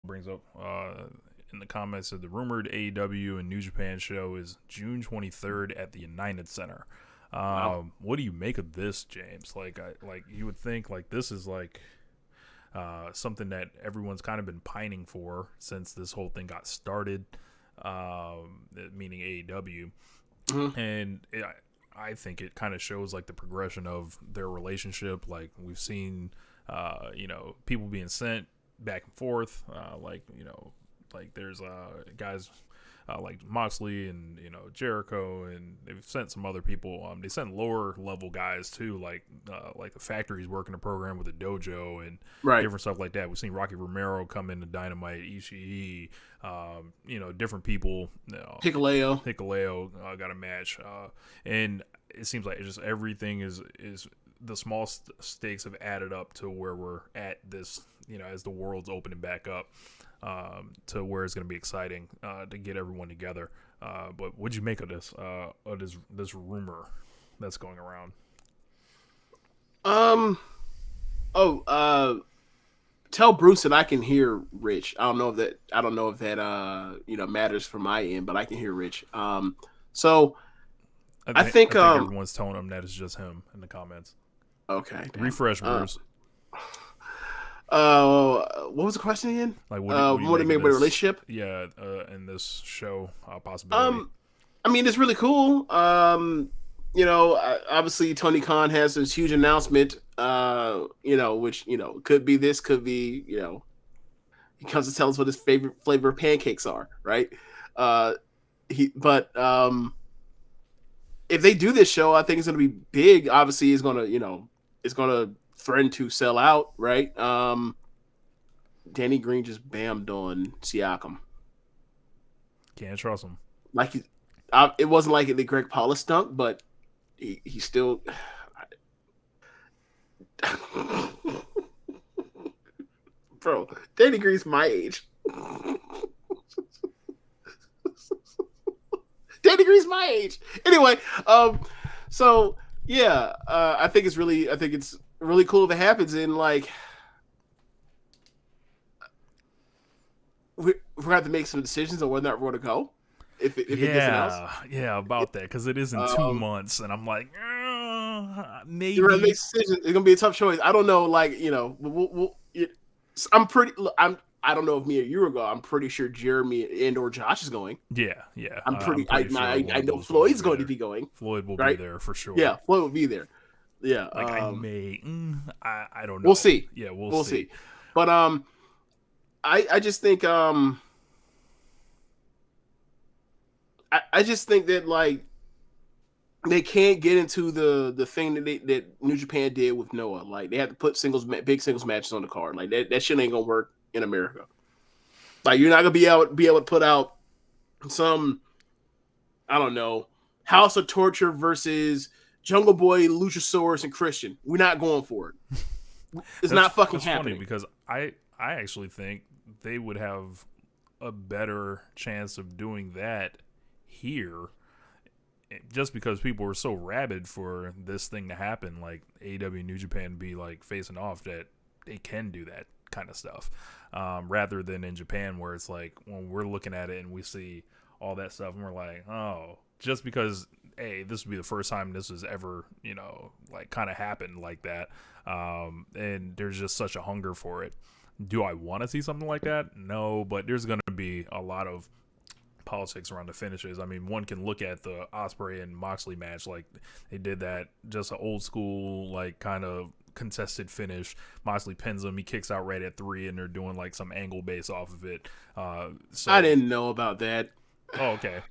brings up in the comments that the rumored AEW and New Japan show is June 23rd at the United Center. Wow. What do you make of this, James? Like you would think like this is like something that everyone's kind of been pining for since this whole thing got started, meaning AEW. Mm-hmm. And I think it kind of shows like the progression of their relationship. Like we've seen, people being sent back and forth. Like there's guys like Moxley and Jericho, and they've sent some other people. They sent lower level guys too, like the Factory's working a program with the dojo and Right. different stuff like that. We've seen Rocky Romero come into Dynamite, Ishii, different people. Hikuleo got a match, and it seems like it's just everything is the small stakes have added up to where we're at this, as the world's opening back up. To where it's going to be exciting to get everyone together. But what'd you make of this rumor that's going around? Tell Bruce that I can hear Rich. I don't know if that matters from my end, but I can hear Rich. So I think everyone's telling him that it's just him in the comments. Okay. Refresh, Bruce. What was the question again? Like, what do you make about the relationship? Yeah, in this show possibility. I mean, it's really cool. Obviously Tony Khan has this huge announcement. Which could be this, could be he comes to tell us what his favorite flavor of pancakes are, right? If they do this show, I think it's going to be big. Obviously, it's going to threaten to sell out, right? Danny Green just bammed on Siakam. Can't trust him. Like it wasn't like the Greg Paulus dunk, but he still. Bro, Danny Green's my age. Danny Green's my age. Anyway, so yeah, I think it's really cool if it happens. And like, we're going to have to make some decisions on whether or not we're going to go. If it gets announced. Yeah, about that, because it is in 2 months, and I'm like, maybe. You're going to make decisions. It's going to be a tough choice. I don't know, like, I don't know if me or you will go. I'm pretty sure Jeremy and or Josh is going. Yeah. I'm pretty sure I know Floyd's going to be going. Floyd will be there for sure. Yeah, Floyd will be there. Yeah. Like I don't know. We'll see. Yeah, we'll see. But I just think I just think that like they can't get into the thing that New Japan did with Noah. Like they have to put big singles matches on the card. Like that shit ain't gonna work in America. Like you're not gonna be able to put out some, I don't know, House of Torture versus Jungle Boy, Luchasaurus, and Christian. We're not going for it. It's not fucking happening. Funny because I actually think they would have a better chance of doing that here, just because people were so rabid for this thing to happen, like AEW New Japan be like facing off, that they can do that kind of stuff, rather than in Japan where it's like when we're looking at it and we see all that stuff and we're like, oh, just because this would be the first time this has ever like kind of happened like that, and there's just such a hunger for it. Do I want to see something like that? No, but there's going to be a lot of politics around the finishes. I mean, one can look at the Ospreay and Moxley match, like they did that, just an old school like kind of contested finish. Moxley pins him, he kicks out right at 3, and they're doing like some angle base off of it. So I didn't know about that. Oh, okay.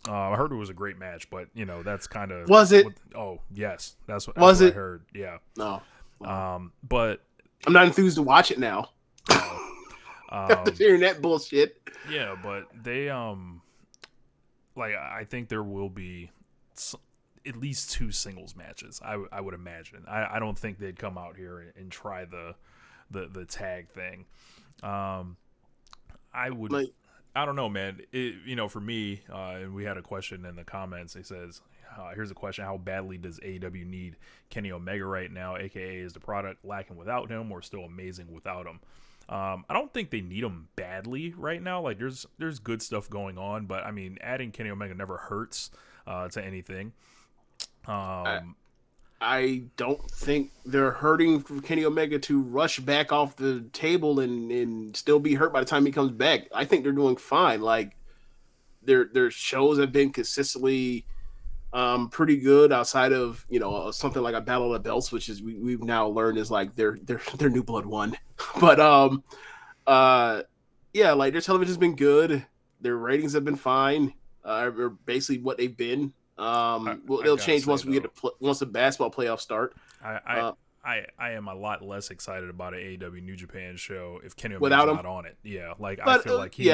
I heard it was a great match, but that's kind of, was it? Yes, that's what I heard. Yeah. No. But I'm not enthused to watch it now. After hearing that bullshit. Yeah, but they I think there will be at least 2 singles matches. I would imagine. I don't think they'd come out here and try the tag thing. I would. I don't know, man. For me, and we had a question in the comments. It says, here's a question: how badly does AEW need Kenny Omega right now? AKA, is the product lacking without him, or still amazing without him? I don't think they need him badly right now. Like there's good stuff going on, but I mean, adding Kenny Omega never hurts to anything. I, I don't think they're hurting for Kenny Omega to rush back off the table and still be hurt by the time he comes back. I think they're doing fine. Like their shows have been consistently pretty good outside of something like a Battle of the Belts, which is we've now learned is like their new blood one. But yeah, like their television's been good. Their ratings have been fine. Or basically what they've been. Well, they'll change once we get once the basketball playoffs start. I am a lot less excited about an AEW New Japan show if Kenny Omega's Without him, not on it. Yeah, like I but feel like he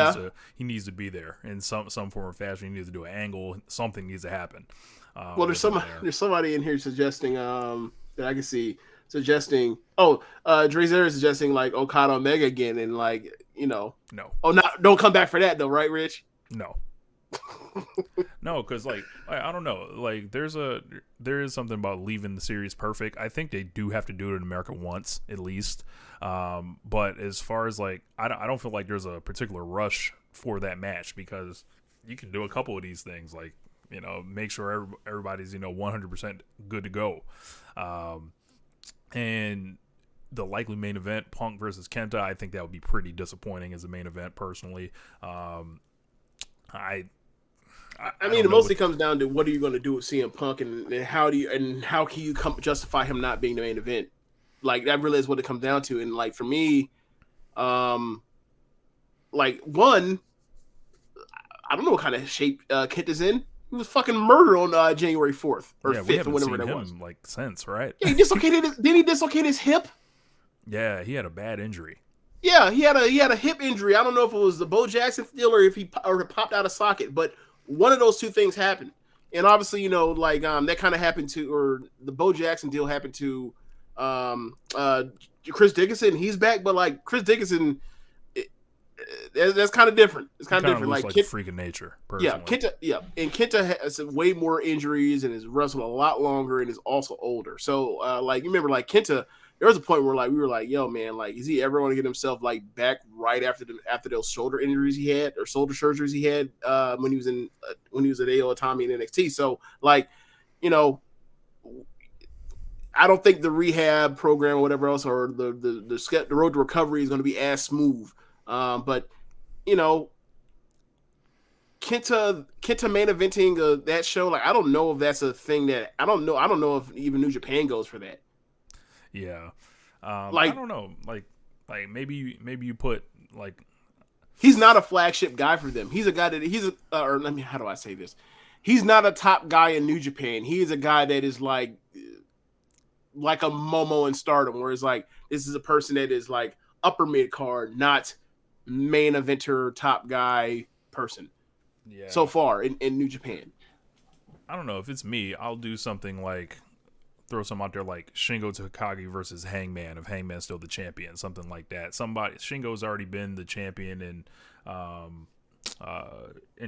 needs to be there in some form or fashion. He needs to do an angle. Something needs to happen. Well, there's somebody in here suggesting that I can see suggesting. Oh, Drazer is suggesting like Okada Omega again, and like no. Oh, not don't come back for that though, right, Rich? No. No, because like I don't know, like there is something about leaving the series perfect. I think they do have to do it in America once at least. But as far as like I don't feel like there's a particular rush for that match because you can do a couple of these things, like make sure everybody's 100% good to go, and the likely main event, Punk versus Kenta, I think that would be pretty disappointing as a main event personally. I mean, it mostly comes down to what are you going to do with CM Punk, and how can you justify him not being the main event? Like that really is what it comes down to. And like for me, like one, I don't know what kind of shape Kenta's in. He was fucking murdered on January 4th or 5th or whatever that was. Like since right? Yeah, he dislocated. Did he dislocate his hip? Yeah, he had a bad injury. Yeah, he had a hip injury. I don't know if it was the Bo Jackson deal or if he popped out of socket, but one of those two things happened. And obviously, like that kind of happened to, or the Bo Jackson deal happened to Chris Dickinson. He's back, but like Chris Dickinson, that's kind of different. It's kind of different. Like a freak of nature. Personally. And Kenta has way more injuries and has wrestled a lot longer and is also older. So like you remember, like Kenta. There was a point where like we were like, "Yo, man, like, is he ever going to get himself like back right after those shoulder injuries he had or shoulder surgeries he had when he was at AO Tommy in NXT?" So like, I don't think the rehab program or whatever else or the road to recovery is going to be as smooth. But Kenta main eventing that show, like I don't know if that's a thing that I don't know if even New Japan goes for that. Yeah, I don't know. Like maybe you put like he's not a flagship guy for them. He's a guy that or let me how do I say this? He's not a top guy in New Japan. He is a guy that is like a Momo in Stardom, where it's like this is a person that is like upper mid card, not main eventer top guy person. Yeah. So far in New Japan, I don't know if it's me. I'll do something like. Throw some out there like Shingo Takagi versus Hangman if Hangman's still the champion, something like that. Shingo's already been the champion in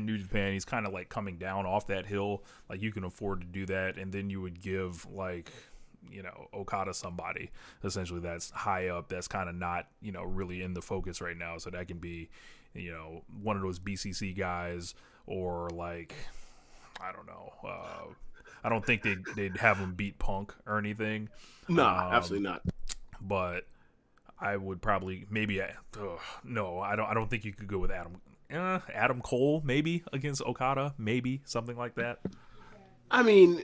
New Japan. He's kind of like coming down off that hill. Like you can afford to do that, and then you would give like Okada somebody essentially that's high up, that's kind of not really in the focus right now. So that can be one of those BCC guys or like I don't know. I don't think they'd have him beat Punk or anything. No, absolutely not. But I would probably no. I don't think you could go with Adam Cole maybe against Okada, maybe something like that. I mean,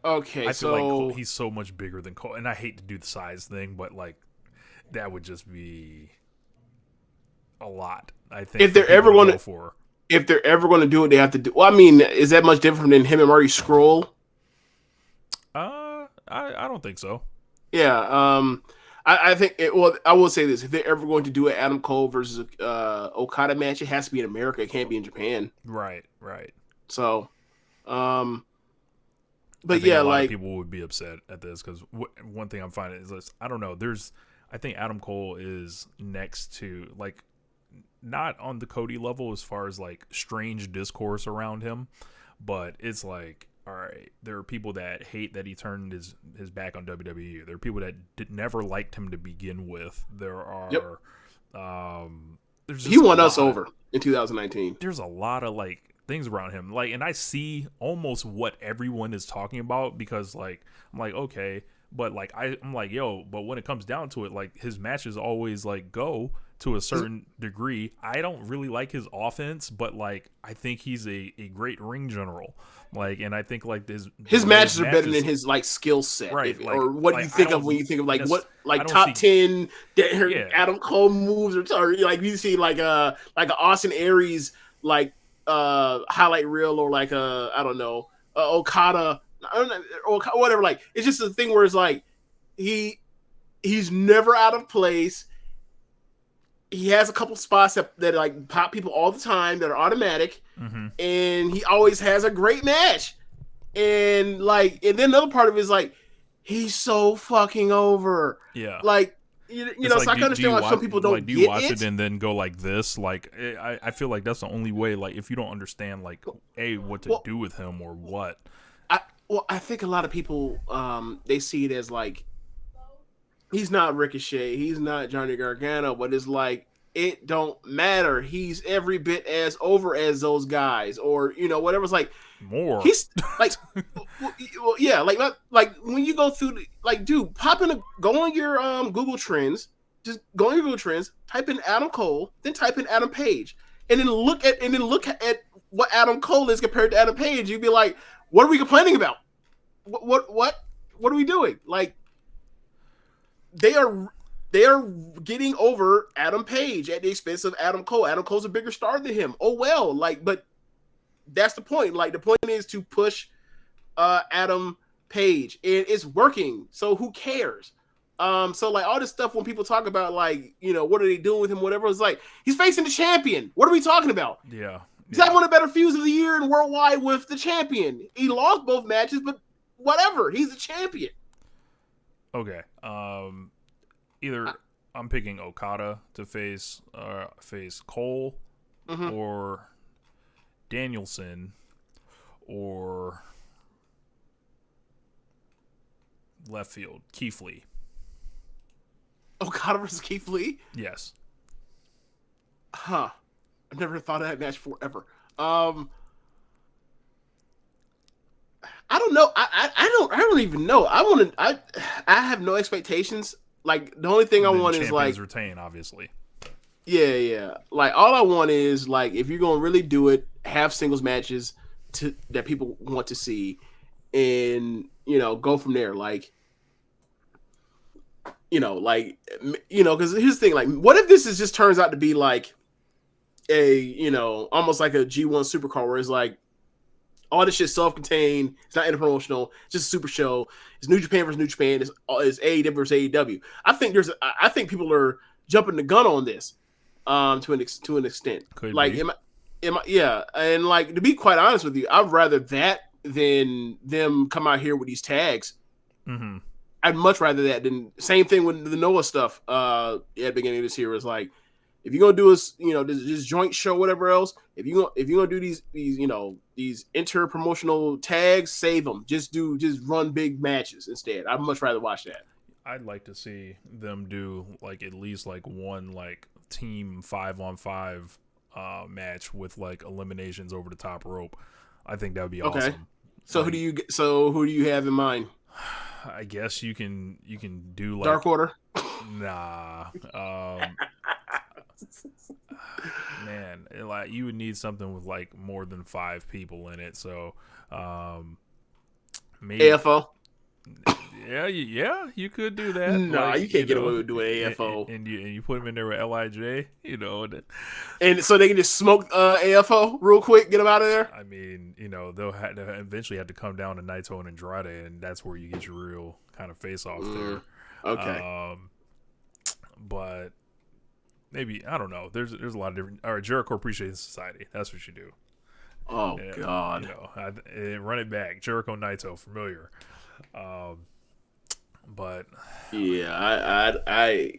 okay. I feel like Cole, he's so much bigger than Cole, and I hate to do the size thing, but like that would just be a lot. I think if they're ever going to go if they're ever going to do it, they have to do. Well, I mean, is that much different than him and Marty Scurll? I don't think so. Yeah. I think. I will say this: if they're ever going to do an Adam Cole versus Okada match, it has to be in America. It can't be in Japan. Right. So, but yeah, a lot of people would be upset at this because one thing I'm finding is this, I don't know. I think Adam Cole is next to like. Not on the Cody level as far as like strange discourse around him, but it's like all right, there are people that hate that he turned his back on WWE. There are people that never liked him to begin with. There Yep. are, there's He just a won us lot. over in 2019. There's a lot of like things around him, like, and I see almost what everyone is talking about because like I'm like okay, but like I'm like yo, but when it comes down to it, like his matches always like go to a certain degree. I don't really like his offense, but like I think he's a great ring general. Like, and I think like His matches are better than his like skill set. right? Or what do you I think of don't when you think of like what I like don't top see 10 yeah. Adam Cole moves or like you see like a Austin Aries like highlight reel or like I don't know Okada I don't know, or whatever. Like it's just a thing where it's like he's never out of place. He has a couple spots that like pop people all the time that are automatic, and he always has a great match. And like, and then another part of it is like, he's so fucking over. Yeah. Like, you know, Like, so I can understand why some people don't do you get watch it and then go like this? Like, I feel like that's the only way. Like, if you don't understand, like, what to do with him or what. I think a lot of people, they see it as like, he's not Ricochet, he's not Johnny Gargano, but it's like, it don't matter. He's every bit as over as those guys, or you know, whatever's like. More. He's like, well, yeah, like when you go through, like, dude, go on your Google Trends, just go on your Google Trends, type in Adam Cole, then type in Adam Page, and then look at what Adam Cole is compared to Adam Page. You'd be like, what are we complaining about? What are we doing? Like, they are getting over Adam Page at the expense of Adam Cole. Adam Cole's a bigger star than him. Oh well, like, but. That's the point. Like the point is to push Adam Page, and it's working. So who cares? So like all this stuff when people talk about like you know what are they doing with him, whatever. It's like he's facing the champion. What are we talking about? Yeah, he's having one of the better feuds of the year and worldwide with the champion. He lost both matches, but whatever. He's the champion. Okay. Either I'm picking Okada to face Cole or Danielson or left field Keith Lee. Okada versus Keith Lee? Yes. Huh. I've never thought of that match forever. I don't know. I don't even know. I have no expectations. Like the only thing I want is like retain, obviously. Yeah. Like all I want is like if you're gonna really do it, have singles matches that people want to see, and you know go from there. Like because here's the thing. Like, what if this just turns out to be like a almost like a G1 Supercar where it's like all this shit self-contained. It's not interpromotional. It's just a super show. It's New Japan versus New Japan. It's AEW versus AEW. I think people are jumping the gun on this. To an extent. Could like be. am I yeah, and like to be quite honest with you, I'd rather that than them come out here with these tags. Mm-hmm. I'd much rather that than same thing with the Noah stuff. At the beginning of this year was like, if you're gonna do this joint show, whatever else, if you're gonna do these inter-promotional tags, save them. Just run big matches instead. I'd much rather watch that. I'd like to see them do like at least like one like team 5-on-5 match with like eliminations over the top rope. I think that would be awesome. So who do you have in mind? I guess you can do like Dark Order. Nah. Man, like you would need something with like more than 5 people in it. So maybe AFO. Yeah, you could do that. No, you can't get away with doing AFO. And you put them in there with LIJ, and so they can just smoke AFO real quick, get them out of there. I mean, they'll eventually have to come down to Naito and Andrade, and that's where you get your real kind of face off there. Okay. But maybe I don't know. There's a lot of different. All right, Jericho Appreciation Society. That's what you do. Oh God. Run it back. Jericho Naito, familiar. But yeah, I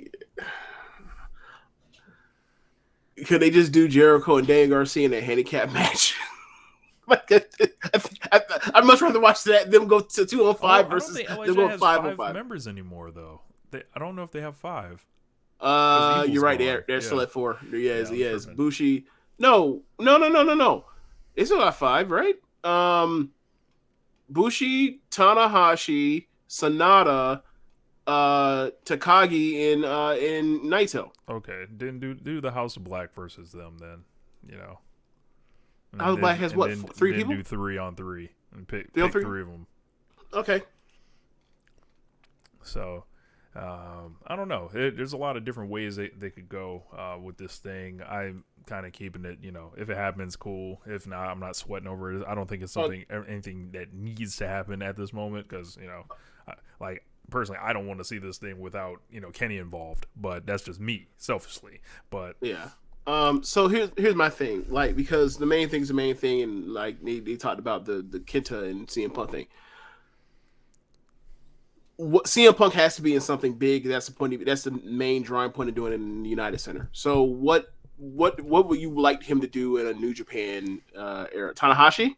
could they just do Jericho and Dan Garcia in a handicap match? Like, I'd much rather watch them go to 2-on-5 versus I don't them think go LHA has 5-on-5. members anymore, though. I don't know if they have 5. You're right. Gone. They're still at 4. Yes. I'm Bushi. No. They still got 5, right? Bushi, Tanahashi, Sanada, Takagi, in Naito. Okay, then do the House of Black versus them then. You know. House of Black has what? 3 people? Do 3-on-3 and pick 3 of them. Okay. So, I don't know. There's a lot of different ways they could go with this thing. I'm kind of keeping it, if it happens, cool. If not, I'm not sweating over it. I don't think it's anything that needs to happen at this moment because, like, personally, I don't want to see this thing without, Kenny involved. But that's just me, selfishly. But yeah. So here's my thing. Like, because the main thing's the main thing, and like they talked about the Kenta and CM Punk thing. What CM Punk has to be in something big. That's the point. That's the main drawing point of doing it in the United Center. So what would you like him to do in a New Japan era? Tanahashi,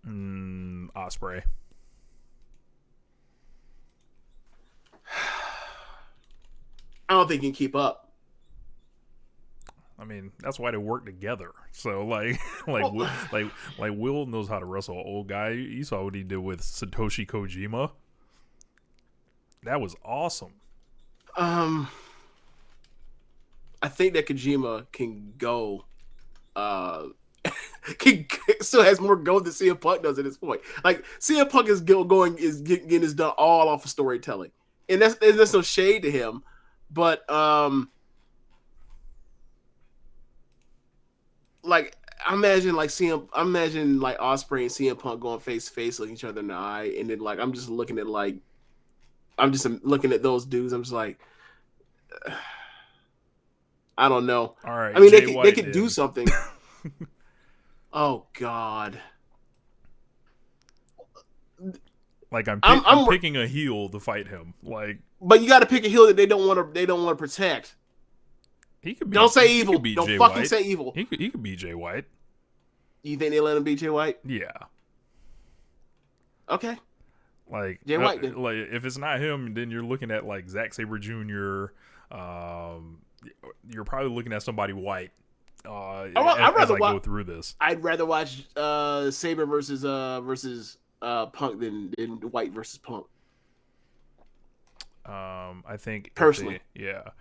Ospreay. I don't think he can keep up. I mean, that's why they work together. So Will knows how to wrestle an old guy. You saw what he did with Satoshi Kojima. That was awesome. I think that Kojima can go. Still has more go than CM Punk does at this point. Like, CM Punk is getting his done all off of storytelling, and there's no shade to him, but like, I imagine like Ospreay and CM Punk going face to face, looking each other in the eye, and then like I'm just looking at those dudes. I'm just like, I don't know. All right. I mean, they could do something. Oh God. Like I'm picking a heel to fight him. Like, but you got to pick a heel that they don't want to protect. He could be. Don't say evil. Don't Jay fucking White. say evil. He could be Jay White. You think they let him be Jay White? Yeah. Okay. Like Jay White. Then. Like, if it's not him, then you're looking at like Zack Sabre Jr. You're probably looking at somebody white. As I go through this, I'd rather watch Sabre versus Punk than White versus Punk. I think personally, yeah.